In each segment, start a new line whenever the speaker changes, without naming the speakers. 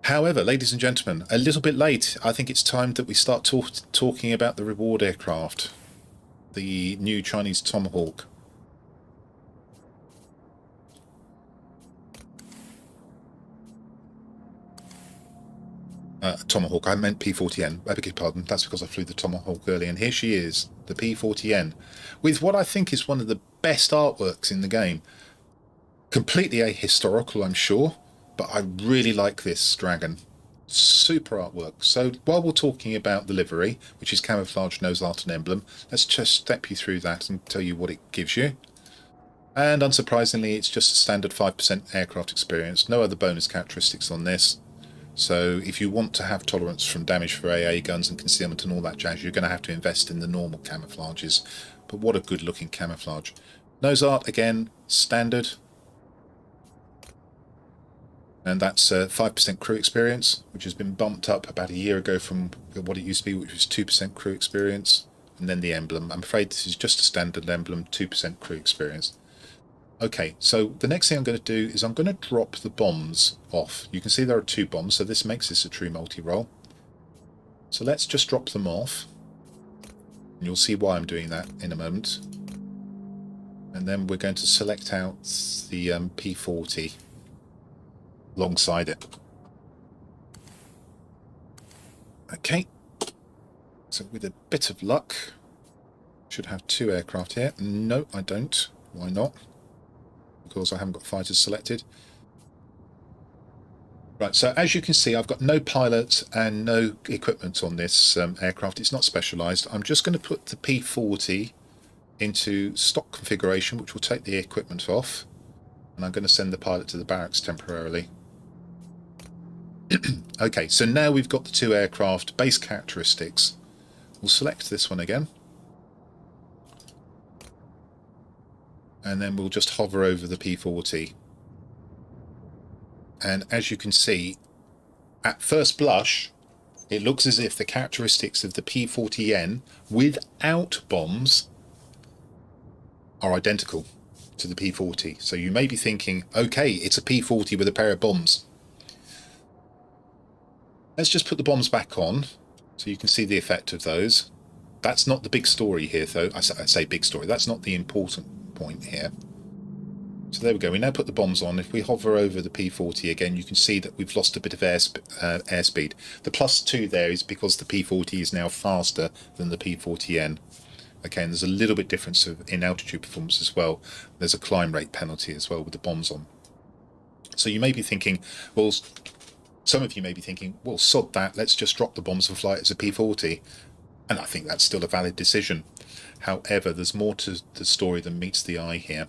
However, ladies and gentlemen, a little bit late. I think it's time that we start talking about the reward aircraft, the new Chinese Tomahawk. Tomahawk, I meant P-40N, I beg your pardon, that's because I flew the Tomahawk earlier, and here she is, the P-40N, with what I think is one of the best artworks in the game. Completely ahistorical, I'm sure, but I really like this dragon. Super artwork. So while we're talking about the livery, which is camouflage, nose art and emblem, let's just step you through that and tell you what it gives you. And unsurprisingly, it's just a standard 5% aircraft experience, no other bonus characteristics on this. So if you want to have tolerance from damage for AA guns and concealment and all that jazz, you're going to have to invest in the normal camouflages. But what a good looking camouflage. Nose art, again, standard. And that's 5% crew experience, which has been bumped up about a year ago from what it used to be, which was 2% crew experience. And then the emblem. I'm afraid this is just a standard emblem, 2% crew experience. Okay, so the next thing I'm going to do is I'm going to drop the bombs off. You can see there are 2 bombs, so this makes this a true multi-role. So let's just drop them off. And you'll see why I'm doing that in a moment. And then we're going to select out the P-40 alongside it. Okay, so with a bit of luck, should have 2 aircraft here. No, I don't. Why not? Because I haven't got fighters selected. Right, so as you can see, I've got no pilot and no equipment on this aircraft. It's not specialised. I'm just going to put the P-40 into stock configuration, which will take the equipment off. And I'm going to send the pilot to the barracks temporarily. Okay, so now we've got the 2 aircraft base characteristics. We'll select this one again. And then we'll just hover over the P-40. And as you can see, at first blush, it looks as if the characteristics of the P-40N without bombs are identical to the P-40. So you may be thinking, okay, it's a P-40 with a pair of bombs. Let's just put the bombs back on so you can see the effect of those. That's not the big story here, though. I say big story. That's not the important point here. So there we go. We now put the bombs on. If we hover over the P-40 again, you can see that we've lost a bit of airspeed. The +2 there is because the P-40 is now faster than the P-40N. Okay, and there's a little bit difference in altitude performance as well. There's a climb rate penalty as well with the bombs on. So you may be thinking, well, some of you may be thinking, well, sod that, let's just drop the bombs and fly it as a P-40. And I think that's still a valid decision. However, there's more to the story than meets the eye here.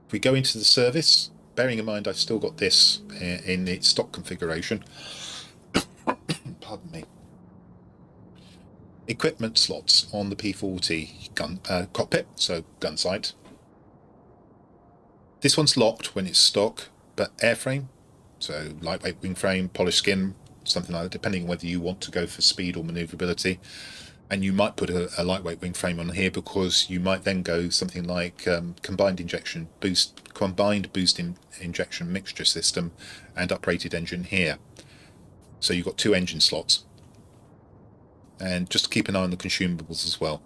If we go into the service, bearing in mind I've still got this in its stock configuration. Pardon me. Equipment slots on the P-40 gun cockpit, so gun sight. This one's locked when it's stock, but airframe, so lightweight wing frame, polished skin, something like that, depending on whether you want to go for speed or manoeuvrability. And you might put a lightweight wing frame on here because you might then go something like combined boost injection mixture system and uprated engine here. So you've got 2 engine slots. And just keep an eye on the consumables as well.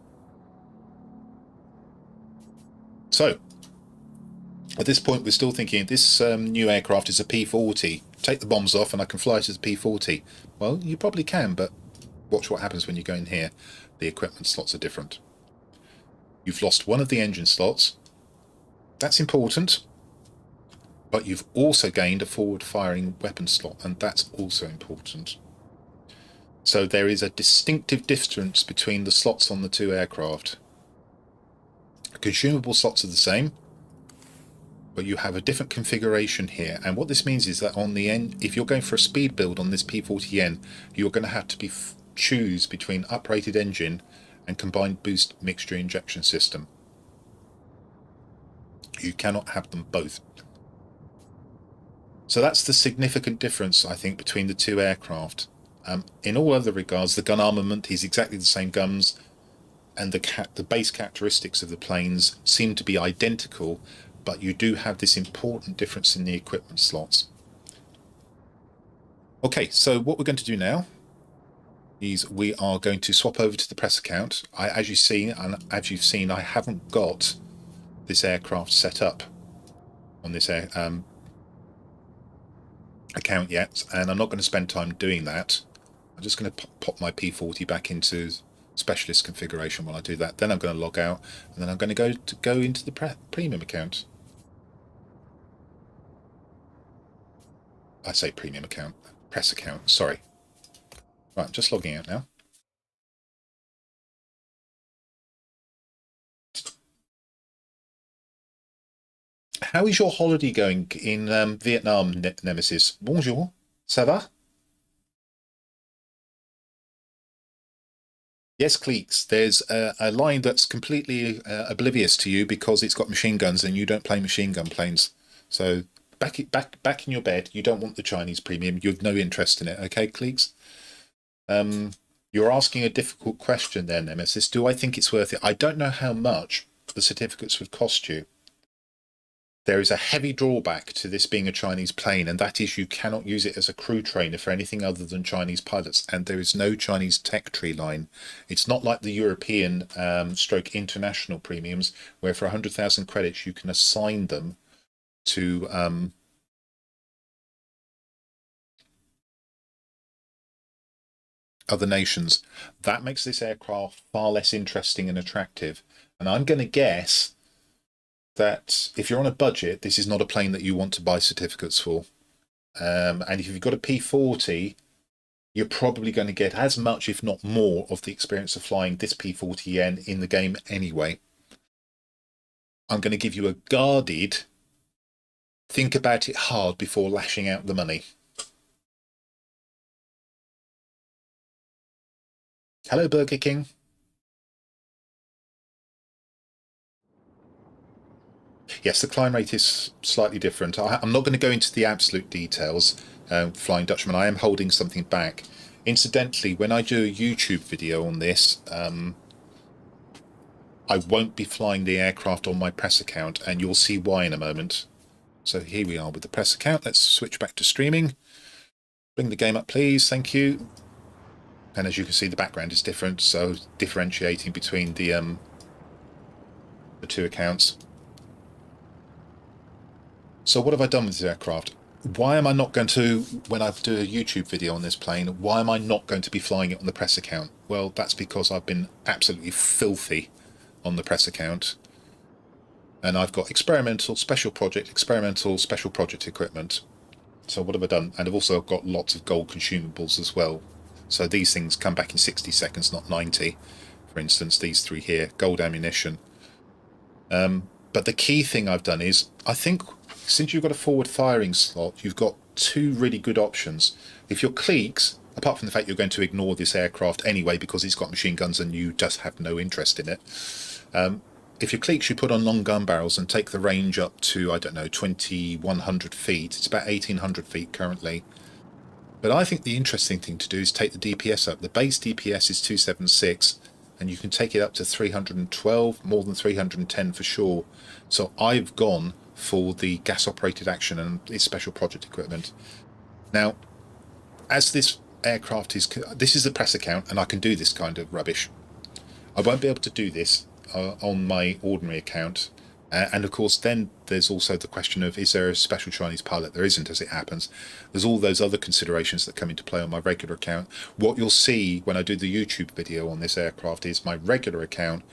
So at this point we're still thinking this new aircraft is a P-40. Take the bombs off and I can fly it as a P-40. Well, you probably can, but watch what happens when you go in here. The equipment slots are different. You've lost one of the engine slots. That's important. But you've also gained a forward-firing weapon slot, and that's also important. So there is a distinctive difference between the slots on the 2 aircraft. Consumable slots are the same, but you have a different configuration here. And what this means is that on the end, if you're going for a speed build on this P-40N, you're going to have to choose between uprated engine and combined boost mixture injection system. You cannot have them both. So that's the significant difference, I think, between the 2 aircraft. In all other regards, the gun armament is exactly the same guns, and the base characteristics of the planes seem to be identical, but you do have this important difference in the equipment slots. Okay, so what we're going to do now is we are going to swap over to the press account. As you've seen, I haven't got this aircraft set up on this account yet, and I'm not going to spend time doing that. I'm just going to pop my P40 back into specialist configuration while I do that. Then I'm going to log out, and then I'm going to go into the premium account. I say premium account, press account, sorry. Right, I'm just logging out now. How is your holiday going in Vietnam, Nemesis? Bonjour, ça va? Yes, Cleeks, there's a line that's completely oblivious to you because it's got machine guns and you don't play machine gun planes. So back in your bed, you don't want the Chinese premium, you've no interest in it, okay, Cleeks? You're asking a difficult question there, Nemesis. Do I think it's worth it? I don't know how much the certificates would cost you. There is a heavy drawback to this being a Chinese plane, and that is you cannot use it as a crew trainer for anything other than Chinese pilots, and there is no Chinese tech tree line. It's not like the European stroke international premiums, where for 100,000 credits you can assign them to other nations. That makes this aircraft far less interesting and attractive. And I'm going to guess that if you're on a budget, this is not a plane that you want to buy certificates for. And if you've got a P40, you're probably going to get as much, if not more, of the experience of flying this P-40N in the game anyway. I'm going to give you a guarded, think about it hard before lashing out the money. Hello, Burger King. Yes, the climb rate is slightly different. I'm not going to go into the absolute details, Flying Dutchman. I am holding something back. Incidentally, when I do a YouTube video on this, I won't be flying the aircraft on my press account, and you'll see why in a moment. So here we are with the press account. Let's switch back to streaming. Bring the game up, please. Thank you. And as you can see, the background is different, so differentiating between the two accounts. So what have I done with this aircraft? Why am I not going to, when I do a YouTube video on this plane, why am I not going to be flying it on the press account? Well, that's because I've been absolutely filthy on the press account. And I've got experimental, special project equipment. So what have I done? And I've also got lots of gold consumables as well. So these things come back in 60 seconds, not 90. For instance, these three here, gold ammunition. But the key thing I've done is, I think since you've got a forward firing slot, you've got two really good options. If you're cliques, apart from the fact you're going to ignore this aircraft anyway because it's got machine guns and you just have no interest in it, if you're cliques, you put on long gun barrels and take the range up to, I don't know, 2,100 feet. It's about 1,800 feet currently. But I think the interesting thing to do is take the DPS up. The base DPS is 276, and you can take it up to 312, more than 310 for sure. So I've gone for the gas-operated action and its special project equipment. Now, as this aircraft is... This is the press account, and I can do this kind of rubbish. I won't be able to do this on my ordinary account. And of course, then there's also the question of, is there a special Chinese pilot? There isn't, as it happens. There's all those other considerations that come into play on my regular account. What you'll see when I do the YouTube video on this aircraft is my regular account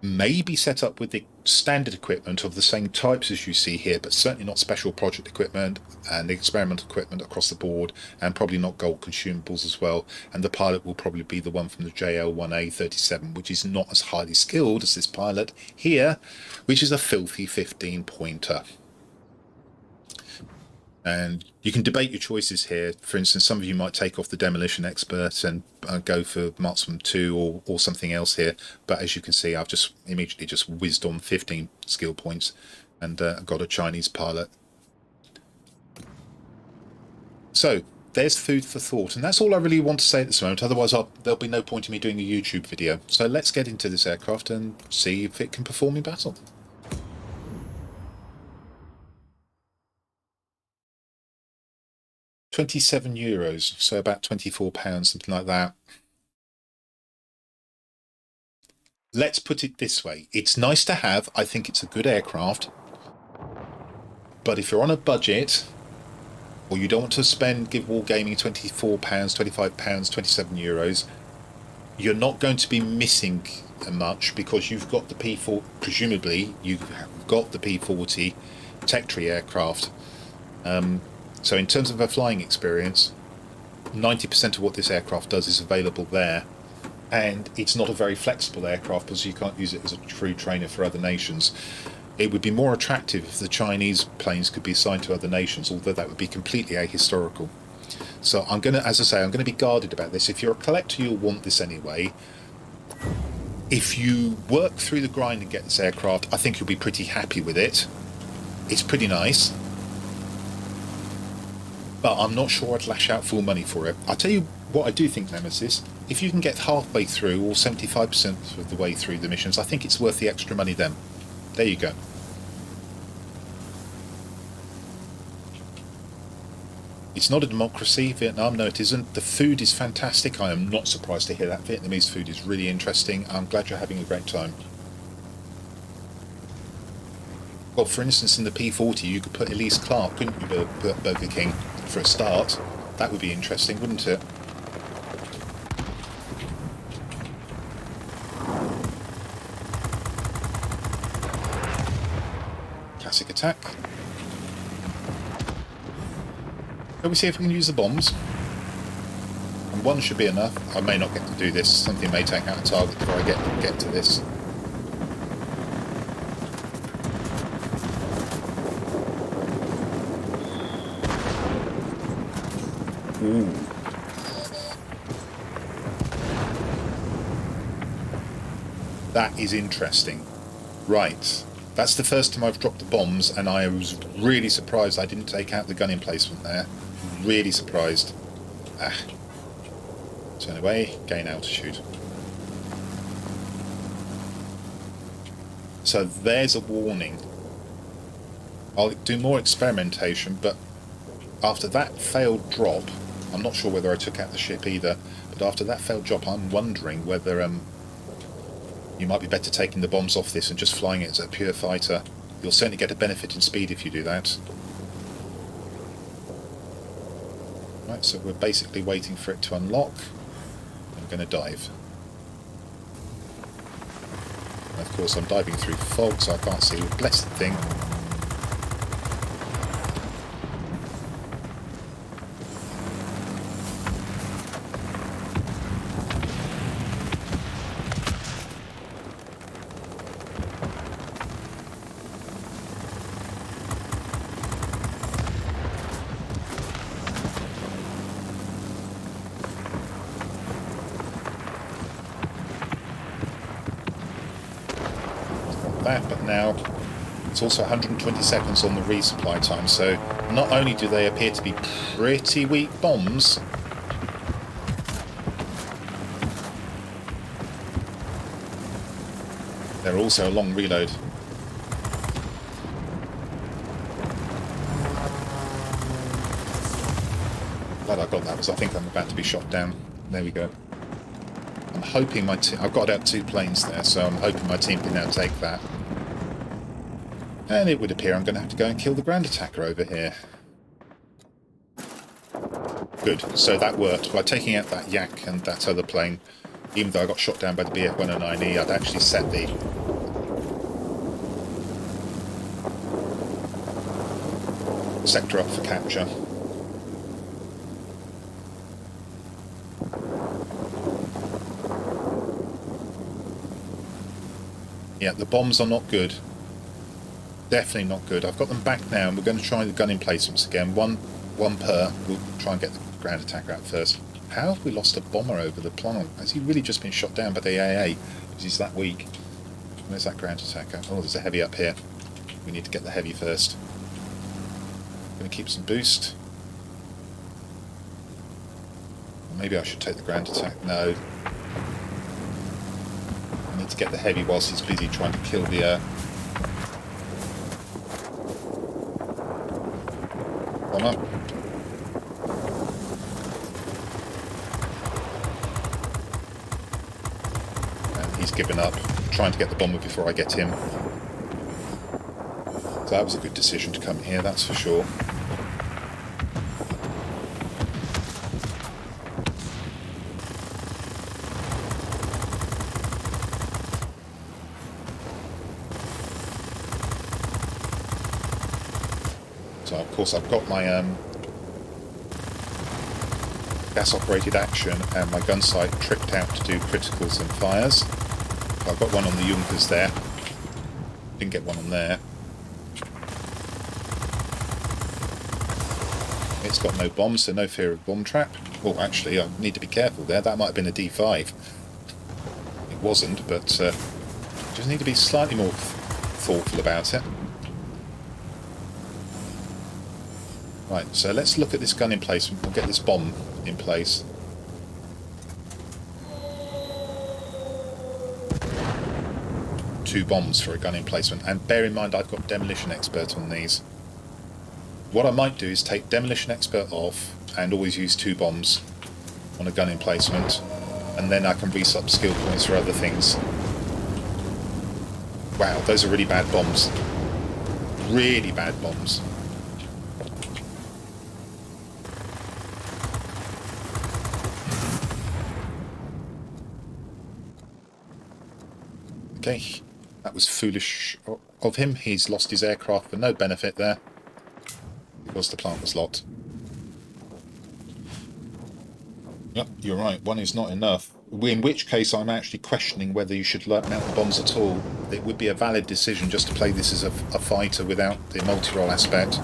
may be set up with the standard equipment of the same types as you see here, but certainly not special project equipment and experimental equipment across the board, and probably not gold consumables as well. And the pilot will probably be the one from the JL1A37, which is not as highly skilled as this pilot here, which is a filthy 15-pointer. And you can debate your choices here. For instance, some of you might take off the demolition expert and go for marksman 2 or something else here. But as you can see, I've just immediately just whizzed on 15 skill points and got a Chinese pilot. So there's food for thought, and that's all I really want to say at this moment. Otherwise, there'll be no point in me doing a YouTube video. So let's get into this aircraft and see if it can perform in battle. €27, so about £24, something like that. Let's put it this way. It's nice to have. I think it's a good aircraft. But if you're on a budget, or you don't want to give Wargaming £24, £25, €27, you're not going to be missing much because you've got the P4, presumably you've got the P40 tech tree aircraft. So in terms of a flying experience, 90% of what this aircraft does is available there. And it's not a very flexible aircraft because you can't use it as a true trainer for other nations. It would be more attractive if the Chinese planes could be assigned to other nations, although that would be completely ahistorical. So I'm going to, as I say, I'm going to be guarded about this. If you're a collector, you'll want this anyway. If you work through the grind and get this aircraft, I think you'll be pretty happy with it. It's pretty nice. But I'm not sure I'd lash out full money for it. I'll tell you what I do think, Nemesis. If you can get halfway through or 75% of the way through the missions, I think it's worth the extra money then. There you go. It's not a democracy, Vietnam. No, it isn't. The food is fantastic. I am not surprised to hear that. Vietnamese food is really interesting. I'm glad you're having a great time. Well, for instance, in the P40, you could put Elise Clark, couldn't you, Burger King, for a start? That would be interesting, wouldn't it? Classic attack. Shall we see if we can use the bombs? And one should be enough. I may not get to do this. Something may take out a target before I get to this. Ooh. That is interesting. Right. That's the first time I've dropped the bombs, and I was really surprised I didn't take out the gun emplacement there. Really surprised. Turn away, gain altitude. So there's a warning. I'll do more experimentation, but after that failed drop, I'm not sure whether I took out the ship either, but after that failed drop, I'm wondering whether you might be better taking the bombs off this and just flying it as a pure fighter. You'll certainly get a benefit in speed if you do that. Right, so we're basically waiting for it to unlock. I'm going to dive. And of course I'm diving through fog, so I can't see a blessed thing. That, but now it's also 120 seconds on the resupply time, so not only do they appear to be pretty weak bombs, they're also a long reload. Glad I got that, because I think I'm about to be shot down. There we go. I'm hoping my team... I've got out 2 planes there, so I'm hoping my team can now take that. And it would appear I'm going to have to go and kill the ground attacker over here. Good, so that worked. By taking out that Yak and that other plane, even though I got shot down by the BF-109E, I'd actually set the sector up for capture. Yeah, the bombs are not good. Definitely not good. I've got them back now, and we're going to try the gun emplacements again. One per. We'll try and get the ground attacker out first. How have we lost a bomber over the plant? Has he really just been shot down by the AA because he's that weak? Where's that ground attacker? Oh, there's a heavy up here. We need to get the heavy first. Going to keep some boost. Maybe I should take the ground attack. No. I need to get the heavy whilst he's busy trying to kill the bomber. given up, trying to get the bomber before I get him. So that was a good decision to come here, that's for sure. So of course I've got my gas-operated action and my gun sight tricked out to do criticals and fires. So I've got one on the Junkers there. Didn't get one on there. It's got no bombs, so no fear of bomb trap. Oh, actually, I need to be careful there. That might have been a D5. It wasn't, but just need to be slightly more thoughtful about it. Right, so let's look at this gun emplacement. We'll get this bomb in place. Two bombs for a gun emplacement, and bear in mind I've got Demolition Expert on these. What I might do is take Demolition Expert off and always use two bombs on a gun emplacement, and then I can reset skill points for other things. Wow, those are really bad bombs. Really bad bombs. Okay, that was foolish of him. He's lost his aircraft for no benefit there, because the plant was locked. Yep, you're right, one is not enough. In which case I'm actually questioning whether you should mount the bombs at all. It would be a valid decision just to play this as a fighter without the multi-role aspect.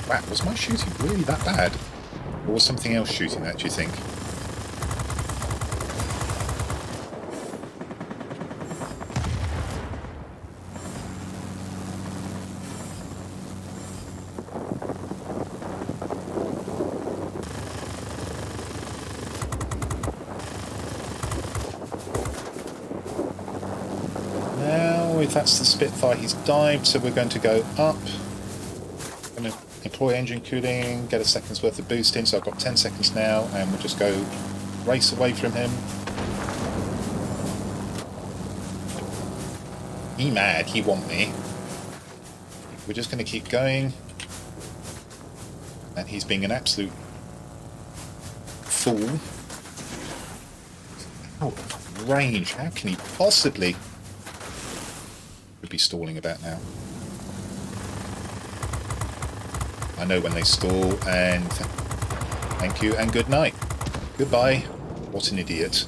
Wow, was my shooting really that bad? Or was something else shooting that, do you think? Now, if that's the Spitfire, he's dived, so we're going to go up. I'm going to employ engine cooling, get a second's worth of boost in, so I've got 10 seconds now, and we'll just go race away from him. He mad, he want me. We're just going to keep going. And he's being an absolute fool. Out of range, how can he possibly? Could be stalling about now. I know when they stall, and thank you and good night. Goodbye. What an idiot.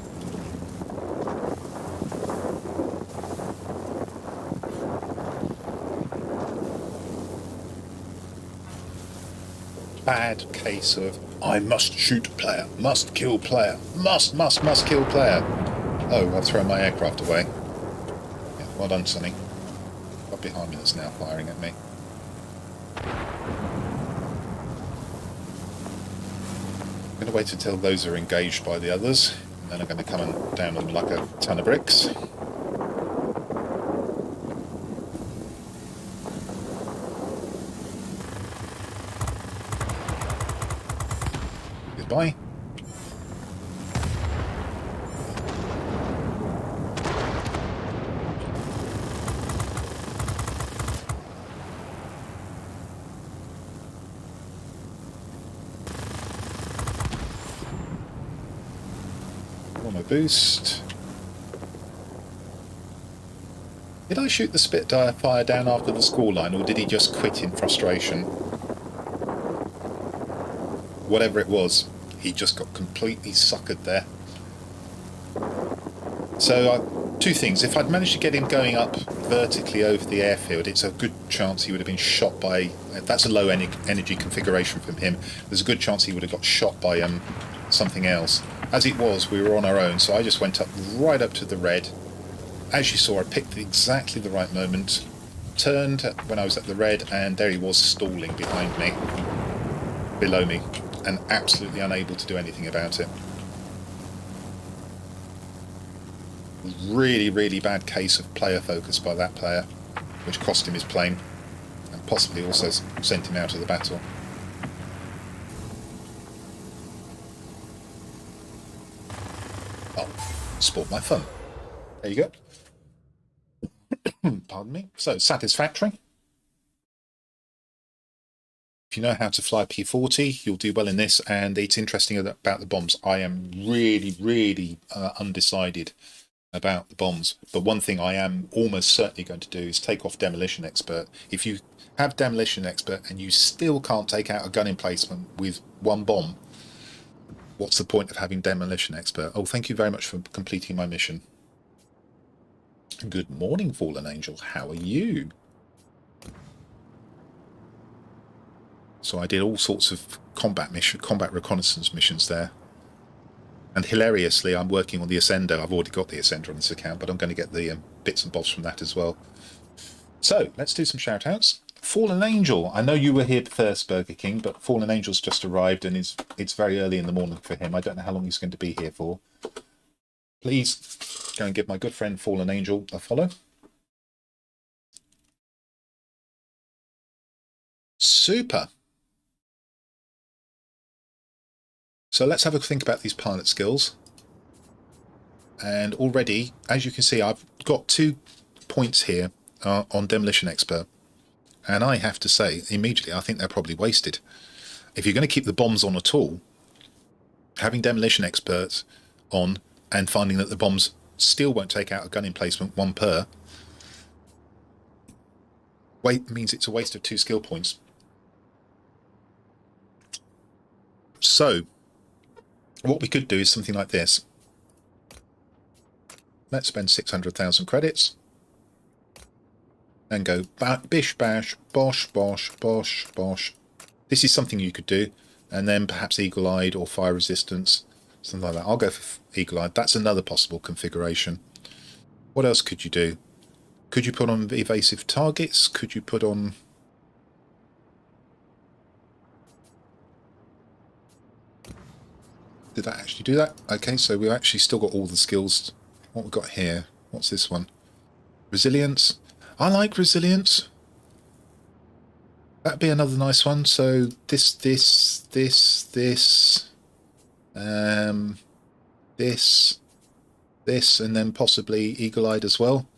Bad case of I must shoot player, must kill player, must kill player. Oh, I've thrown my aircraft away. Yeah, well done, Sonny. Got behind me that's now firing at me. I'm going to wait until those are engaged by the others, and then I'm going to come and down them like a ton of bricks. Goodbye. My boost. Did I shoot the Spitfire down after the scoreline, or did he just quit in frustration? Whatever it was, he just got completely suckered there. So, two things. If I'd managed to get him going up vertically over the airfield, it's a good chance he would have been shot by... That's a low energy configuration from him. There's a good chance he would have got shot by something else. As it was, we were on our own, so I just went up right up to the red. As you saw, I picked exactly the right moment, turned when I was at the red, and there he was stalling behind me, below me, and absolutely unable to do anything about it. Really, really bad case of player focus by that player. which cost him his plane and possibly also sent him out of the battle. Oh, spoiled my fun. There you go. Pardon me. So, satisfactory. If you know how to fly P-40, you'll do well in this, and it's interesting about the bombs. I am really undecided about the bombs, but one thing I am almost certainly going to do is take off Demolition Expert. If you have Demolition Expert and you still can't take out a gun emplacement with one bomb, what's the point of having Demolition Expert? Oh, thank you very much for completing my mission. Good morning, Fallen Angel. How are you? So I did all sorts of combat reconnaissance missions there. And hilariously, I'm working on the Ascender. I've already got the Ascender on this account, but I'm going to get the bits and bobs from that as well. So let's do some shout-outs. Fallen Angel. I know you were here first, Burger King, but Fallen Angel's just arrived and it's very early in the morning for him. I don't know how long he's going to be here for. Please go and give my good friend Fallen Angel a follow. Super. So let's have a think about these pilot skills. And already, as you can see, I've got 2 points here on Demolition Expert. And I have to say, immediately, I think they're probably wasted. If you're going to keep the bombs on at all, having Demolition Expert on and finding that the bombs still won't take out a gun emplacement, 1 per, means it's a waste of 2 skill points. So, what we could do is something like this. Let's spend 600,000 credits and go bish bash, bosh, bosh, bosh, bosh. This is something you could do, and then perhaps eagle-eyed or fire resistance, something like that. I'll go for eagle-eyed. That's another possible configuration. What else could you do? Could you put on evasive targets? Could you put on... Did that actually do that? Okay, so we've actually still got all the skills. What we've got here? What's this one? Resilience. I like resilience. That'd be another nice one. So this, and then possibly eagle-eyed as well.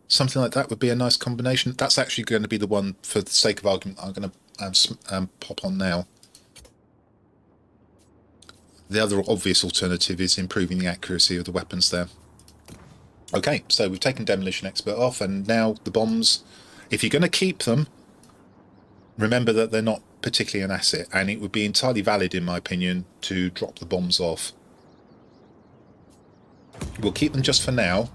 Something like that would be a nice combination. That's actually going to be the one, for the sake of argument, I'm going to pop on now. The other obvious alternative is improving the accuracy of the weapons there. Okay, so we've taken Demolition Expert off, and now the bombs. If you're going to keep them, remember that they're not particularly an asset, and it would be entirely valid, in my opinion, to drop the bombs off. We'll keep them just for now,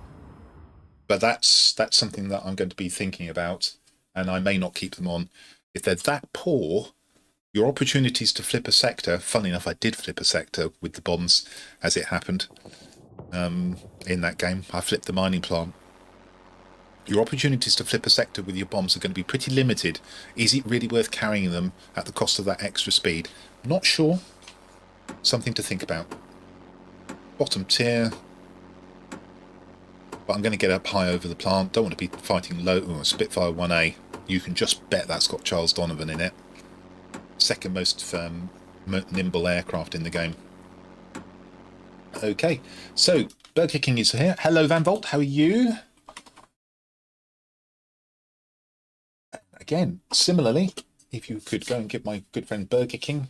but that's something that I'm going to be thinking about, and I may not keep them on. If they're that poor, your opportunities to flip a sector, funny enough, I did flip a sector with the bombs as it happened in that game. I flipped the mining plant. Your opportunities to flip a sector with your bombs are going to be pretty limited. Is it really worth carrying them at the cost of that extra speed? Not sure. Something to think about. Bottom tier. But I'm going to get up high over the plant. Don't want to be fighting low. Oh, Spitfire 1A. You can just bet that's got Charles Donovan in it. Second most nimble aircraft in the game. Okay, so Burger King is here. Hello, Van Volt. How are you? Again, similarly, if you could go and give my good friend Burger King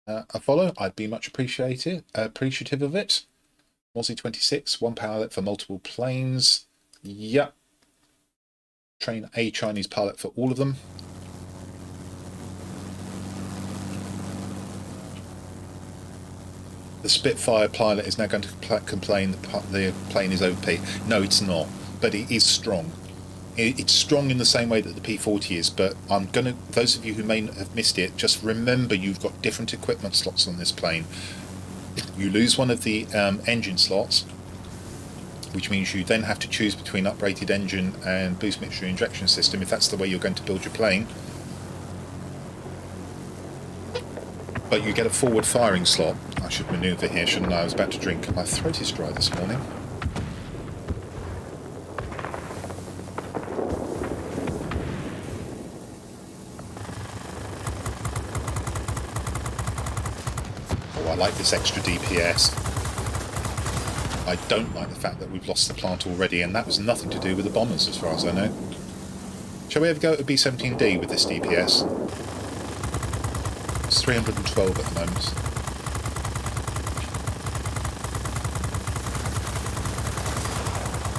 a follow, I'd be much appreciative of it. Aussie 26, 1 pilot for multiple planes. Yep. Train a Chinese pilot for all of them. The Spitfire pilot is now going to complain that the plane is OP. No, it's not, but it is strong. It's strong in the same way that the P-40 is, but I'm going to, those of you who may have missed it, just remember you've got different equipment slots on this plane. You lose one of the engine slots, which means you then have to choose between uprated engine and boost mixture injection system if that's the way you're going to build your plane. But you get a forward firing slot. I should manoeuvre here, shouldn't I? I was about to drink. My throat is dry this morning. like this extra DPS. I don't like the fact that we've lost the plant already, and that was nothing to do with the bombers as far as I know. Shall we ever go to B-17D with this DPS? It's 312 at the moment.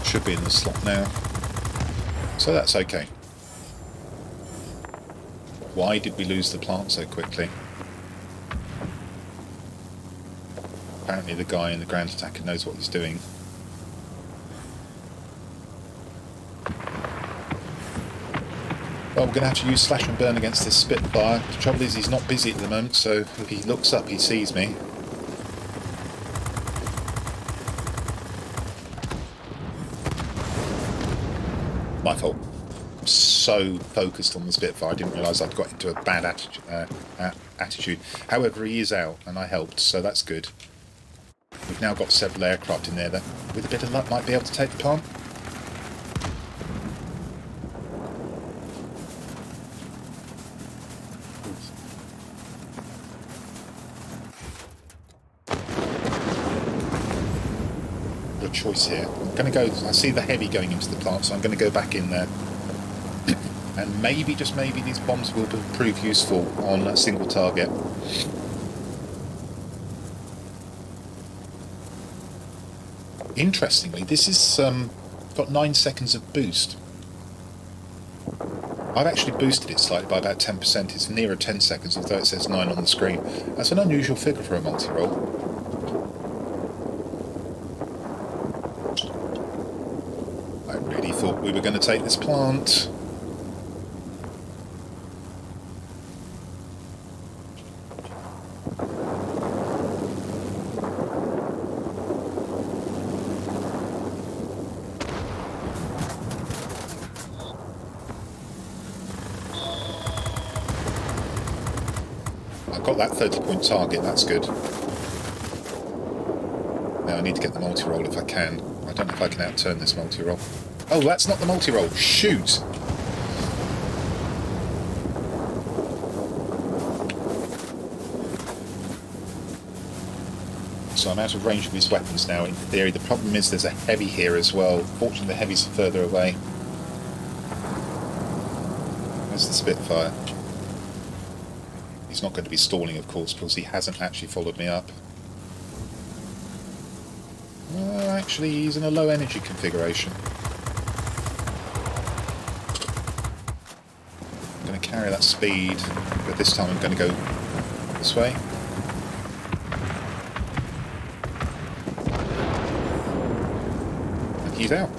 Should be in the slot now. So that's okay. Why did we lose the plant so quickly? Apparently the guy in the ground attacker knows what he's doing. Well, we're going to have to use slash and burn against this Spitfire. The trouble is he's not busy at the moment, so if he looks up he sees me. My fault. I'm so focused on the Spitfire, I didn't realise I'd got into a bad attitude. However, he is out, and I helped, so that's good. We've now got several aircraft in there that, with a bit of luck, might be able to take the plant. Good choice here. I'm going to go. I see the heavy going into the plant, so I'm going to go back in there. And maybe, just maybe, these bombs will prove useful on a single target. Interestingly, this is got 9 seconds of boost. I've actually boosted it slightly by about 10%. It's nearer 10 seconds, although it says 9 on the screen. That's an unusual figure for a multi-role. I really thought we were going to take this plant. Got that 30-point target, that's good. Now I need to get the multi-roll if I can. I don't know if I can outturn this multi-roll. Oh, that's not the multi-roll. Shoot! So I'm out of range of his weapons now, in theory. The problem is there's a heavy here as well. Fortunately, the heavy's further away. There's the Spitfire. He's not going to be stalling, of course, because he hasn't actually followed me up. Well, actually, he's in a low energy configuration. I'm going to carry that speed, but this time I'm going to go this way. And he's out.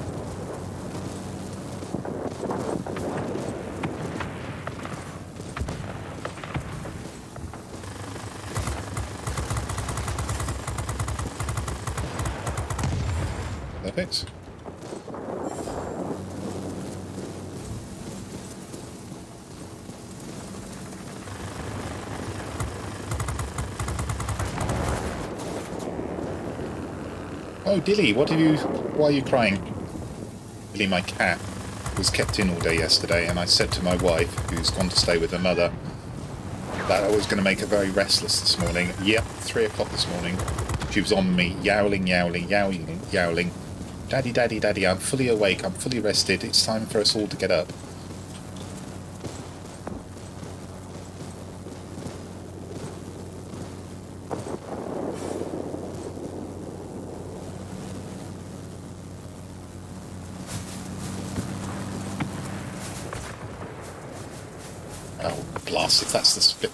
Perfect. Oh, Dilly, why are you crying? Dilly, my cat, was kept in all day yesterday, and I said to my wife, who's gone to stay with her mother, that I was going to make her very restless this morning. Yep, 3 o'clock this morning. She was on me, yowling, yowling, yowling, yowling. Daddy, daddy, daddy, I'm fully awake, I'm fully rested, it's time for us all to get up. Oh, blast, if that's the spit.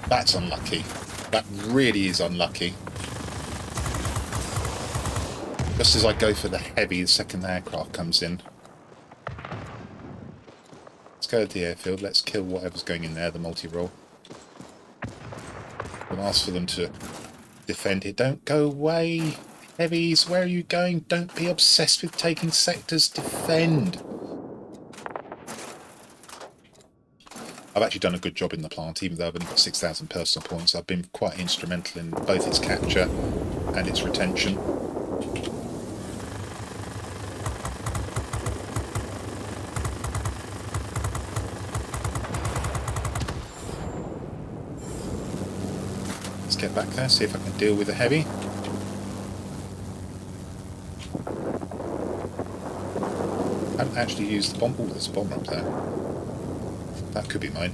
That's unlucky. That really is unlucky. Just as I go for the heavy, the second aircraft comes in. Let's go to the airfield, let's kill whatever's going in there, the multi-roll. And ask for them to defend it. Don't go away, heavies, where are you going? Don't be obsessed with taking sectors, defend! I've actually done a good job in the plant, even though I've only got 6,000 personal points. I've been quite instrumental in both its capture and its retention. get back there, see if I can deal with the heavy. I haven't actually used the bomb. Oh, there's a bomber up there. That could be mine.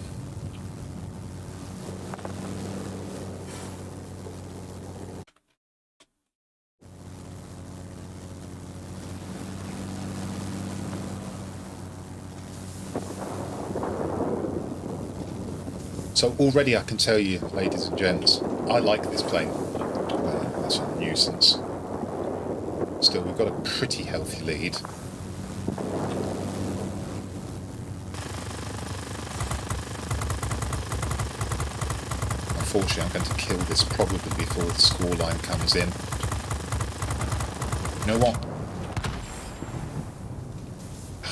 So already I can tell you, ladies and gents, I like this plane. That's a nuisance. Still, we've got a pretty healthy lead. Unfortunately, I'm going to kill this probably before the score line comes in. You know what?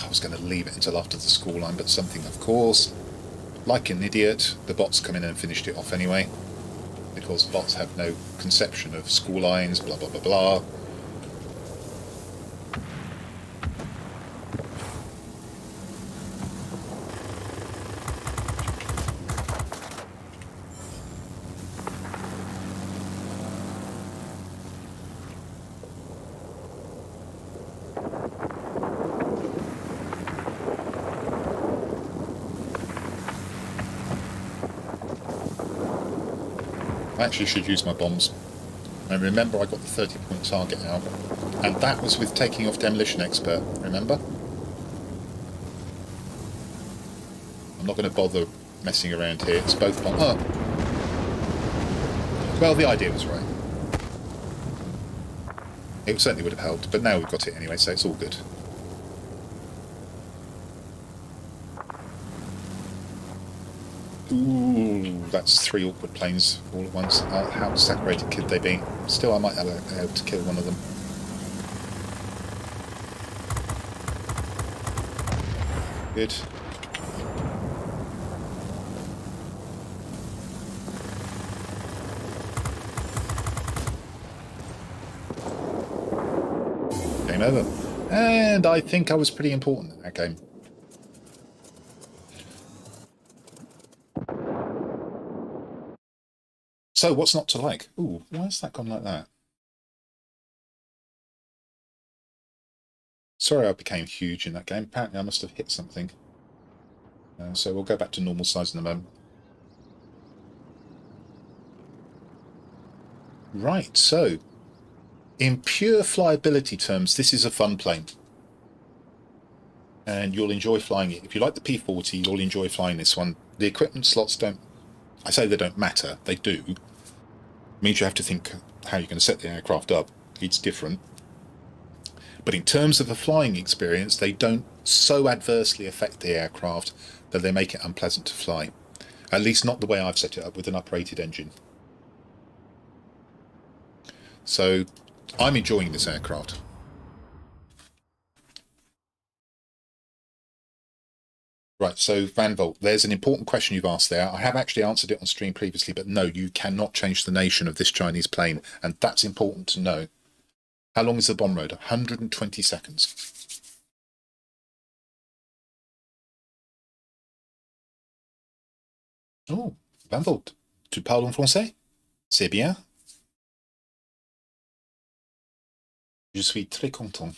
I was going to leave it until after the score line, but something, of course, like an idiot, the bots come in and finished it off anyway, because bots have no conception of score lines, blah blah blah blah. I actually should use my bombs. And remember, I got the 30-point target out, and that was with taking off Demolition Expert, remember? I'm not going to bother messing around here, it's both bombs. Oh. Well, the idea was right. It certainly would have helped, but now we've got it anyway, so it's all good. Ooh, that's 3 awkward planes all at once. How separated could they be? Still, I might have been able to kill one of them. Good. Game over. And I think I was pretty important in that game. So, what's not to like? Ooh, why has that gone like that? Sorry I became huge in that game. Apparently I must have hit something. So we'll go back to normal size in a moment. Right, so, in pure flyability terms, this is a fun plane. And you'll enjoy flying it. If you like the P-40, you'll enjoy flying this one. The equipment slots don't... I say they don't matter. They do. It means you have to think how you're going to set the aircraft up. It's different. But in terms of a flying experience, they don't so adversely affect the aircraft that they make it unpleasant to fly. At least not the way I've set it up with an uprated engine. So I'm enjoying this aircraft. Right, so Van Volt, there's an important question you've asked there. I have actually answered it on stream previously, but no, you cannot change the nation of this Chinese plane, and that's important to know. How long is the bomb road? 120 seconds. Oh, Van Volt, tu parles en français? C'est bien. Je suis très content.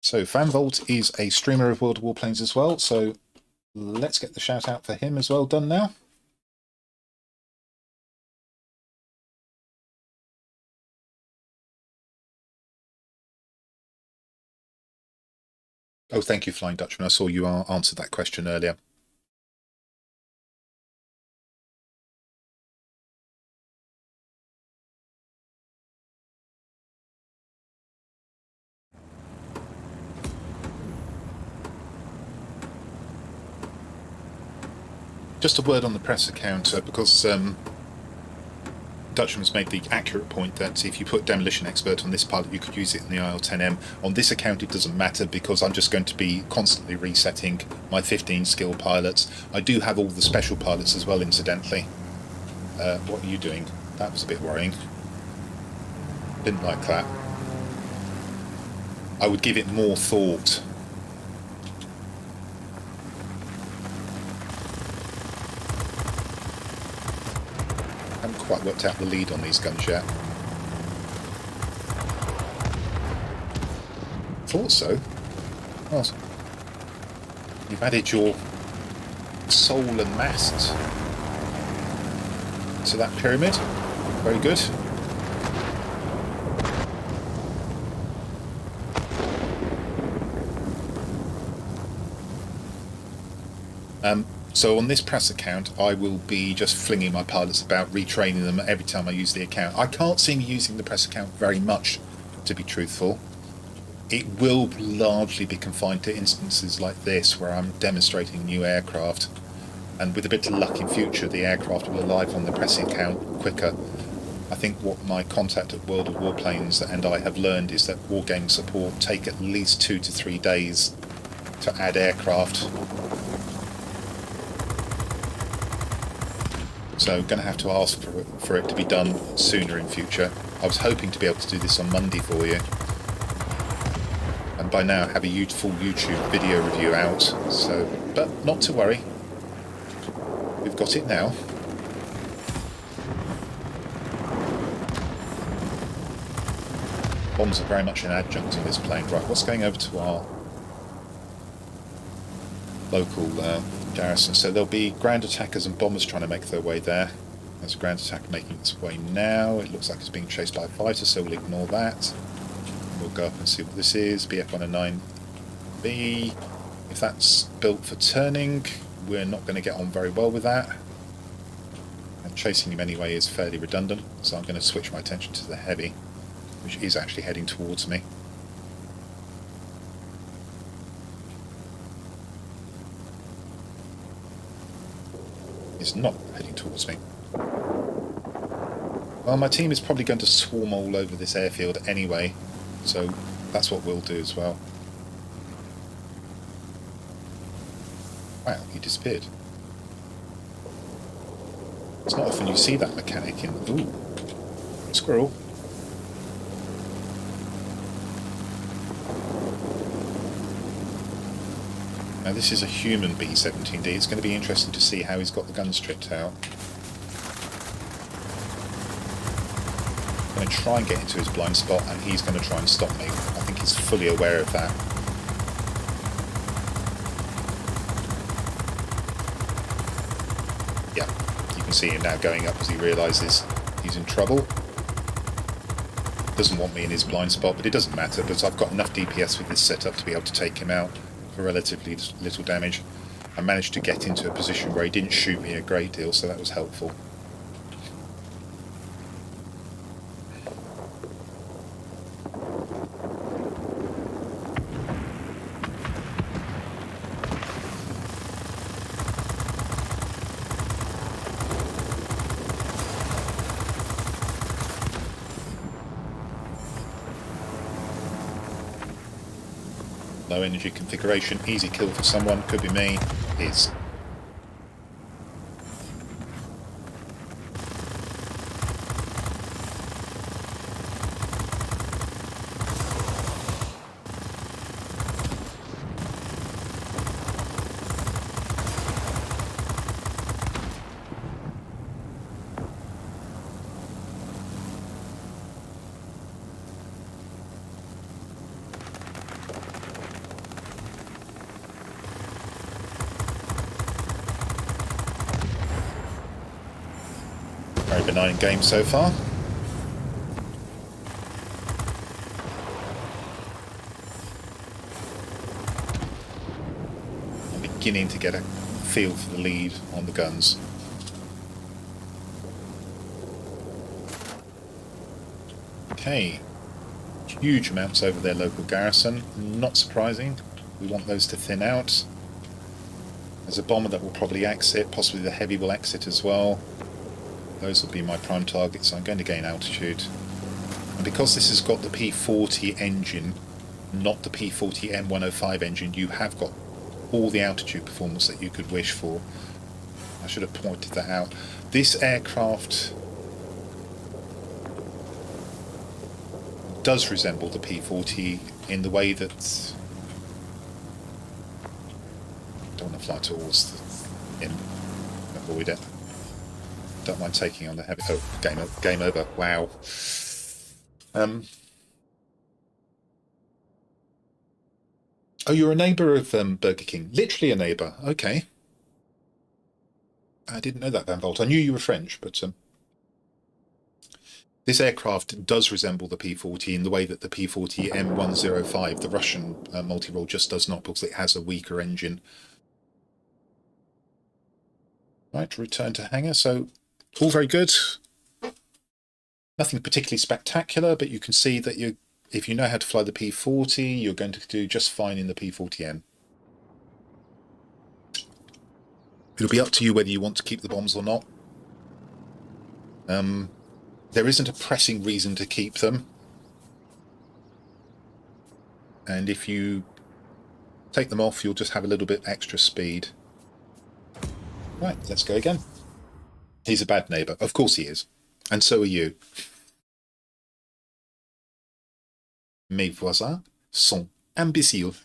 So Van Volt is a streamer of World of Warplanes as well, so let's get the shout out for him as well done now. Oh, thank you, Flying Dutchman. I saw you answered that question earlier. Just a word on the press account, because Dutchman's made the accurate point that if you put Demolition Expert on this pilot, you could use it in the IL-10M. On this account, it doesn't matter because I'm just going to be constantly resetting my 15 skill pilots. I do have all the special pilots as well, incidentally. What are you doing? That was a bit worrying. Didn't like that. I would give it more thought. Haven't quite worked out the lead on these guns yet. Thought so. Well, you've added your soul and mast to that pyramid. Very good. So on this press account, I will be just flinging my pilots about, retraining them every time I use the account. I can't see me using the press account very much, to be truthful. It will largely be confined to instances like this, where I'm demonstrating new aircraft, and with a bit of luck in future, the aircraft will arrive on the pressing account quicker. I think what my contact at World of Warplanes and I have learned is that wargame support take at least 2 to 3 days to add aircraft. So going to have to ask for it to be done sooner in future. I was hoping to be able to do this on Monday for you, and by now have a full YouTube video review out. So, but not to worry, we've got it now. Bombs are very much an adjunct in this plane. Right, what's going over to our local garrison? So there'll be ground attackers and bombers trying to make their way there. There's a ground attacker making its way now. It looks like it's being chased by a fighter, so we'll ignore that. We'll go up and see what this is. BF-109B. If that's built for turning, we're not going to get on very well with that. And chasing him anyway is fairly redundant, so I'm going to switch my attention to the heavy, which is actually heading towards me. It's not heading towards me. Well, my team is probably going to swarm all over this airfield anyway, so that's what we'll do as well. Wow, he disappeared. It's not often you see that mechanic in... Ooh, squirrel. Now this is a human B-17D. It's going to be interesting to see how he's got the guns tricked out. I'm going to try and get into his blind spot, and he's going to try and stop me. I think he's fully aware of that. Yeah, you can see him now going up as he realises he's in trouble. Doesn't want me in his blind spot, but it doesn't matter, because I've got enough DPS with this setup to be able to take him out for relatively little damage. I managed to get into a position where he didn't shoot me a great deal, so that was helpful. Low energy configuration, easy kill for someone, could be me, is. Very benign game so far. I'm beginning to get a feel for the lead on the guns. Okay, huge amounts over their local garrison, not surprising. We want those to thin out. There's a bomber that will probably exit, possibly the heavy will exit as well. Those will be my prime targets. I'm going to gain altitude. And because this has got the P-40 engine, not the P-40N 105 engine, you have got all the altitude performance that you could wish for. I should have pointed that out. This aircraft does resemble the P-40 in the way that... I don't want to fly towards him. Avoid it. Don't mind taking on the heavy... Oh, game over. Wow. Oh, you're a neighbour of Burger King. Literally a neighbour. Okay. I didn't know that, Van Volt. I knew you were French, but this aircraft does resemble the P-40 in the way that the P-40N 105, the Russian multi-role, just does not, because it has a weaker engine. Right, return to hangar. So, all very good. Nothing particularly spectacular, but you can see that if you know how to fly the P-40, you're going to do just fine in the P-40N. It'll be up to you whether you want to keep the bombs or not. There isn't a pressing reason to keep them. And if you take them off, you'll just have a little bit extra speed. Right, let's go again. He's a bad neighbour. Of course he is. And so are you. Mes voisins sont imbéciles.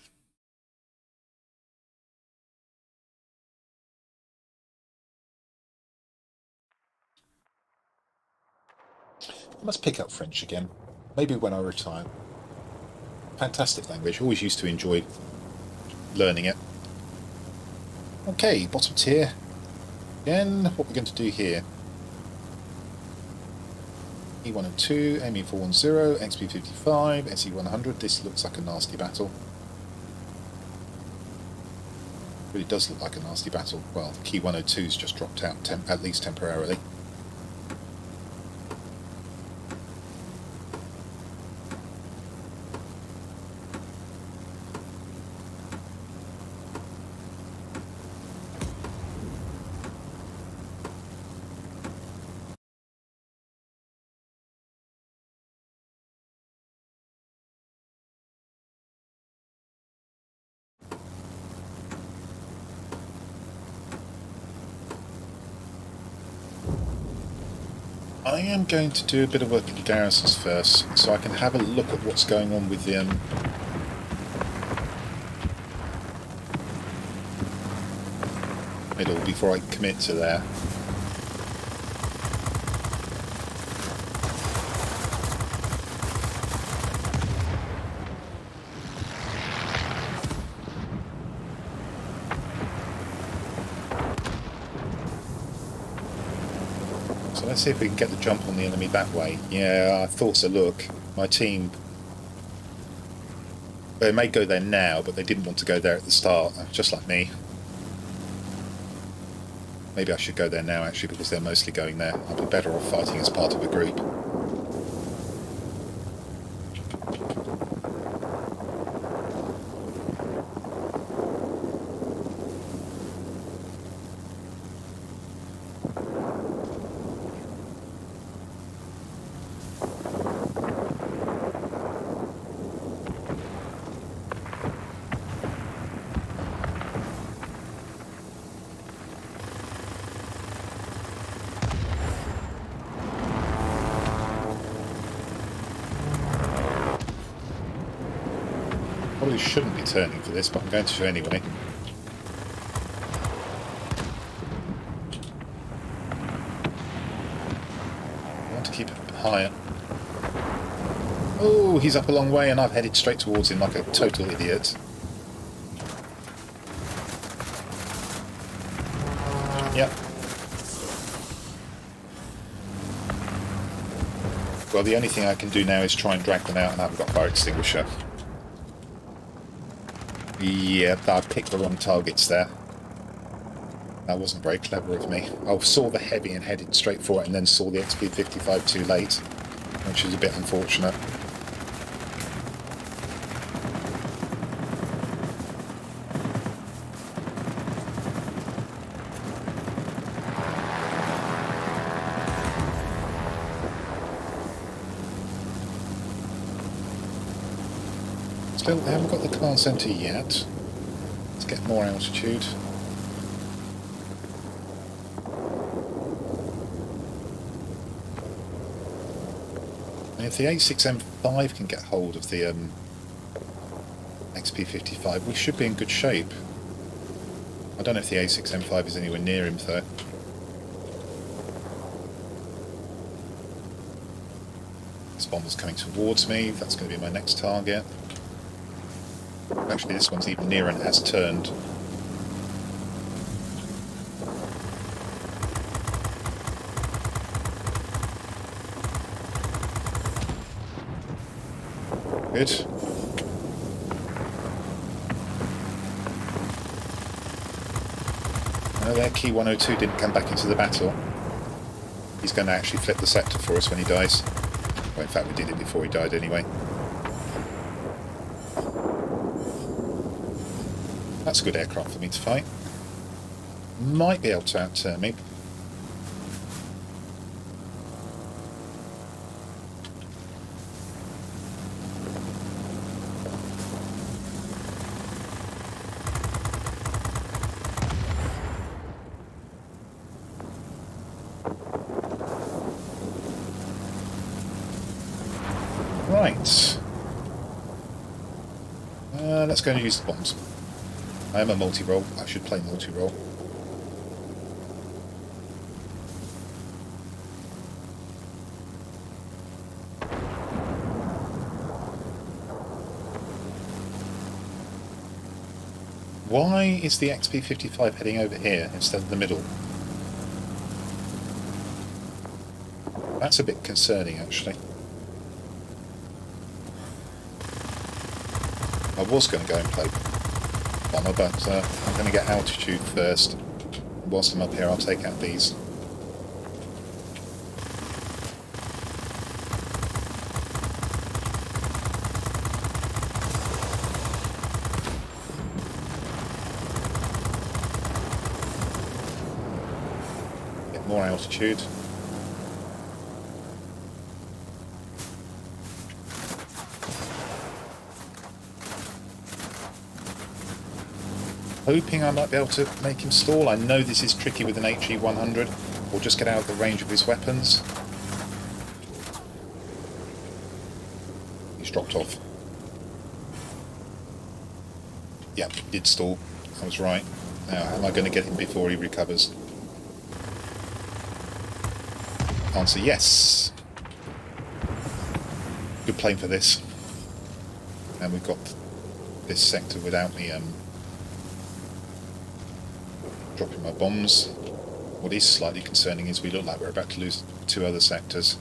I must pick up French again. Maybe when I retire. Fantastic language. Always used to enjoy learning it. Okay, bottom tier. Again, what we're going to do here. E1 and 2, ME410, XP55, SE100. This looks like a nasty battle. Really does look like a nasty battle. Well, the Key 102's just dropped out, at least temporarily. I am going to do a bit of work at the garrisons first, so I can have a look at what's going on with the middle before I commit to there. Let's see if we can get the jump on the enemy that way. Yeah, I thought so. Look, my team, they may go there now, but they didn't want to go there at the start, just like me. Maybe I should go there now, actually, because they're mostly going there. I'll be better off fighting as part of a group. Probably shouldn't be turning for this, but I'm going to anyway. I want to keep it higher. Oh, he's up a long way and I've headed straight towards him like a total idiot. Yep. Well, the only thing I can do now is try and drag them out, and I haven't got a fire extinguisher. Yep, I picked the wrong targets there. That wasn't very clever of me. I saw the heavy and headed straight for it, and then saw the XP55 too late, which is a bit unfortunate. Still, they haven't got the command centre yet. Let's get more altitude. And if the A6M5 can get hold of the XP55, we should be in good shape. I don't know if the A6M5 is anywhere near him, though. bomber's coming towards me. That's going to be my next target. Actually, this one's even nearer and has turned. Good. No, their Key 102 didn't come back into the battle. He's going to actually flip the sector for us when he dies. Well, in fact, we did it before he died anyway. That's a good aircraft for me to fight. Might be able to outturn me. Right. Let's go and use the bombs. I am a multi-role. I should play multi-role. Why is the XP-55 heading over here instead of the middle? That's a bit concerning, actually. I was going to go and play bomber, but I'm going to get altitude first. Whilst I'm up here, I'll take out these. Get more altitude. Hoping I might be able to make him stall. I know this is tricky with an HE-100, or just get out of the range of his weapons. He's dropped off. Yep, he did stall. I was right. Now, am I going to get him before he recovers? Answer yes. Good plane for this. And we've got this sector without me dropping my bombs. What is slightly concerning is we look like we're about to lose 2 other sectors.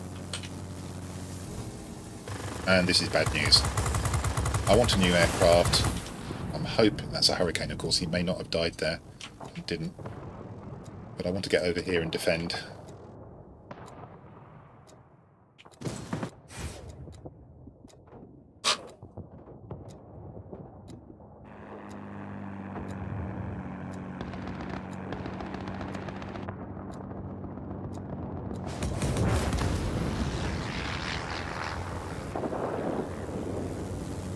And this is bad news. I want a new aircraft. I'm hoping that's a Hurricane, of course. He may not have died there. He didn't. But I want to get over here and defend.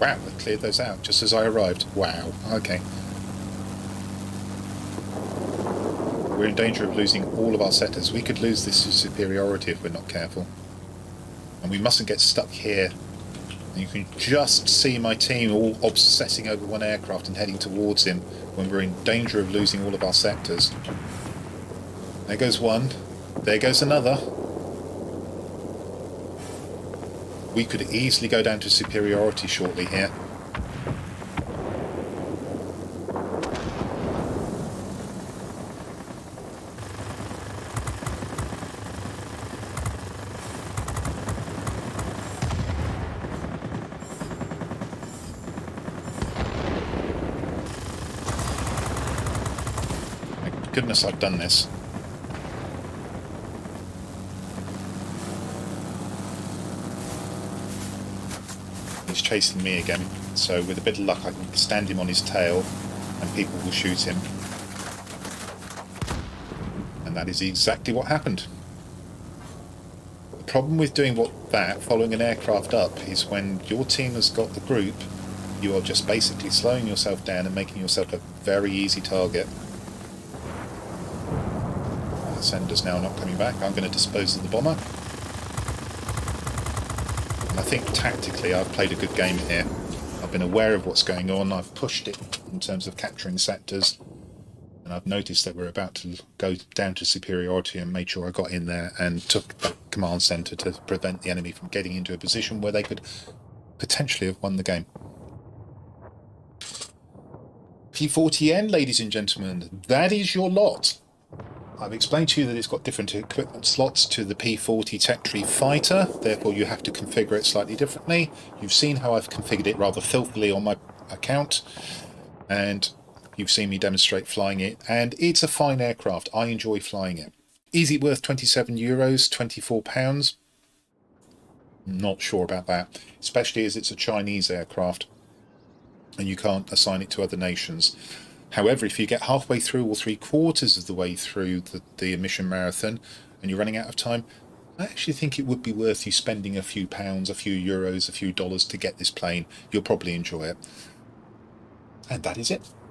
Wow, they cleared those out just as I arrived. Wow, okay. We're in danger of losing all of our sectors. We could lose this to superiority if we're not careful. And we mustn't get stuck here. And you can just see my team all obsessing over one aircraft and heading towards him when we're in danger of losing all of our sectors. There goes one. There goes another. We could easily go down to superiority shortly here. Thank goodness I've done this. He's chasing me again, so with a bit of luck I can stand him on his tail and people will shoot him. And that is exactly what happened. The problem with doing following an aircraft up, is when your team has got the group, you are just basically slowing yourself down and making yourself a very easy target. The sender's now not coming back. I'm going to dispose of the bomber. And I think tactically I've played a good game here. I've been aware of what's going on, I've pushed it in terms of capturing sectors, and And I've noticed that we're about to go down to superiority, and made sure I got in there and took that command centre to prevent the enemy from getting into a position where they could potentially have won the game. P-40N, ladies and gentlemen, that is your lot. I've explained to you that it's got different equipment slots to the P-40 Tech Tree Fighter, therefore you have to configure it slightly differently. You've seen how I've configured it rather filthily on my account, and you've seen me demonstrate flying it, and it's a fine aircraft. I enjoy flying it. Is it worth €27, £24? Not sure about that, especially as it's a Chinese aircraft and you can't assign it to other nations. However, if you get halfway through or 3/4 of the way through the mission marathon and you're running out of time, I actually think it would be worth you spending a few pounds, a few euros, a few dollars to get this plane. You'll probably enjoy it. And that is it.